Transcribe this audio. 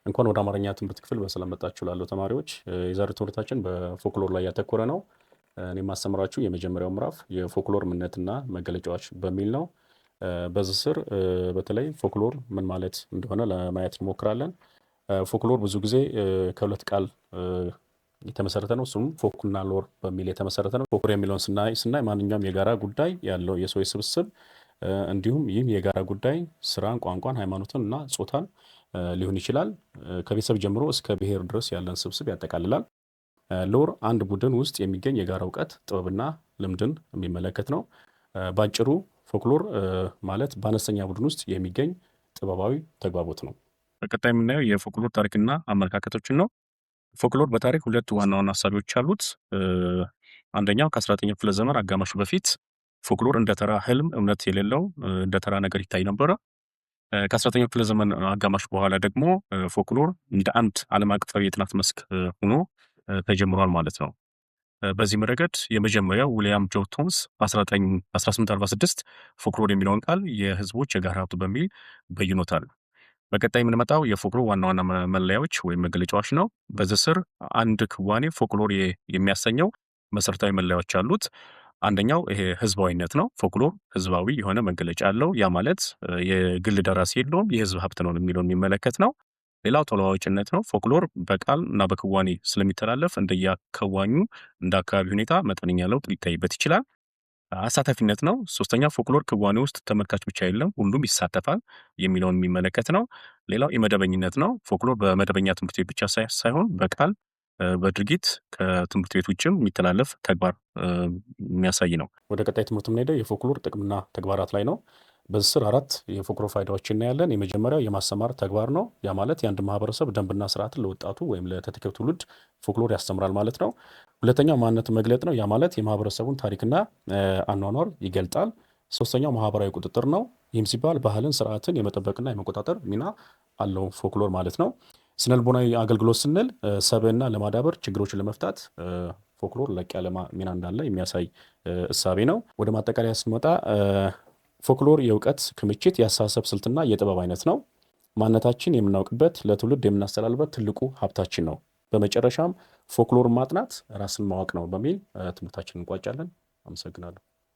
እንኳን ወደ አማርኛ ትምህርት ክፍል በሰላም መጣችሁ ላለው ተማሪዎች የዛሬው ትምህርታችን በፎክሎር ላይ ያተኮረ ነው። እኔ የማስተምራችሁ የመጀመሪያው ምዕራፍ የፎክሎር ምንነትና መገለጫዎች በሚል ነው። በዚህ ስር በተለይ ፎክሎር ምን ማለት እንደሆነ ለማየት እንሞክራለን። ፎክሎር ብዙ ጊዜ ከሁለት ቃል የተመሰረተ ነው። እሱም ፎክና ሎር በሚል የተመሰረተ ነው። ፎክሎር የሚለውን ስናይ ማንኛውም የጋራ ጉዳይ ያለው የሰዎች ስብስብ እንዲሁም ይህም የጋራ ጉዳይ ስራን፣ ቋንቋን፣ ሃይማኖትን እና ጾታን ሊሆን ይችላል። ከቤተሰብ ጀምሮ እስከ ብሔር ድረስ ያለን ስብስብ ያጠቃልላል። ሎር አንድ ቡድን ውስጥ የሚገኝ የጋራ እውቀት፣ ጥበብና ልምድን የሚመለከት ነው። ባጭሩ ፎክሎር ማለት በአነስተኛ ቡድን ውስጥ የሚገኝ ጥበባዊ ተግባቦት ነው። በቀጣይ የምናየው የፎክሎር ታሪክና አመለካከቶችን ነው። ፎክሎር በታሪክ ሁለት ዋና ዋና ሀሳቢዎች አሉት። አንደኛው ከ19ኛው ክፍለ ዘመን አጋማሹ በፊት ፎክሎር እንደ ተራ ህልም፣ እምነት የሌለው እንደ ተራ ነገር ይታይ ነበረ። ከ19ኛው ክፍለ ዘመን አጋማሽ በኋላ ደግሞ ፎክሎር እንደ አንድ ዓለም አቀፋዊ የጥናት መስክ ሆኖ ተጀምሯል ማለት ነው። በዚህም ረገድ የመጀመሪያው ዊሊያም ጆቶንስ በ1846 ፎክሎር የሚለውን ቃል የህዝቦች የጋራ ሀብት በሚል በይኖታል። በቀጣይ የምንመጣው የፎክሎር ዋና ዋና መለያዎች ወይም መገለጫዎች ነው። በዚህ ስር አንድ ክዋኔ ፎክሎር የሚያሰኘው መሰረታዊ መለያዎች አሉት። አንደኛው ይሄ ህዝባዊነት ነው። ፎክሎር ህዝባዊ የሆነ መገለጫ አለው። ያ ማለት የግል ደራሲ የለውም፣ የህዝብ ሀብት ነው የሚለውን የሚመለከት ነው። ሌላው ተለዋዋጭነት ነው። ፎክሎር በቃል እና በክዋኔ ስለሚተላለፍ እንደየከዋኙ እንደ አካባቢ ሁኔታ መጠነኛ ለውጥ ሊታይበት ይችላል። አሳታፊነት ነው። ሶስተኛ ፎክሎር ክዋኔ ውስጥ ተመልካች ብቻ የለም፣ ሁሉም ይሳተፋል የሚለውን የሚመለከት ነው። ሌላው የመደበኝነት ነው። ፎክሎር በመደበኛ ትምህርት ቤት ብቻ ሳይሆን በቃል በድርጊት ከትምህርት ቤት ውጭም የሚተላለፍ ተግባር የሚያሳይ ነው። ወደ ቀጣይ ትምህርት የምንሄደው የፎክሎር ጥቅምና ተግባራት ላይ ነው። በዚህ ስር 4 የፎክሎር ፋይዳዎች እናያለን። የመጀመሪያው የማስተማር ተግባር ነው። ያ ማለት የአንድ ማህበረሰብ ደንብና ስርዓትን ለወጣቱ ወይም ለተተኪው ትውልድ ፎክሎር ያስተምራል ማለት ነው። ሁለተኛው ማንነት መግለጥ ነው። ያ ማለት የማህበረሰቡን ታሪክና አኗኗር ይገልጣል። ሶስተኛው ማህበራዊ ቁጥጥር ነው። ይህም ሲባል ባህልን፣ ስርዓትን የመጠበቅና የመቆጣጠር ሚና አለው ፎክሎር ማለት ነው። ስነልቦናዊ አገልግሎት ስንል ሰብዕና ለማዳበር ችግሮችን ለመፍታት ፎክሎር ለቅ ያለ ሚና እንዳለ የሚያሳይ እሳቤ ነው። ወደ ማጠቃለያ ስንመጣ ፎክሎር የእውቀት ክምችት፣ የአስተሳሰብ ስልትና የጥበብ አይነት ነው። ማንነታችን የምናውቅበት፣ ለትውልድ የምናስተላልፍበት ትልቁ ሀብታችን ነው። በመጨረሻም ፎክሎር ማጥናት ራስን ማወቅ ነው በሚል ትምህርታችንን እንቋጫለን። አመሰግናለሁ።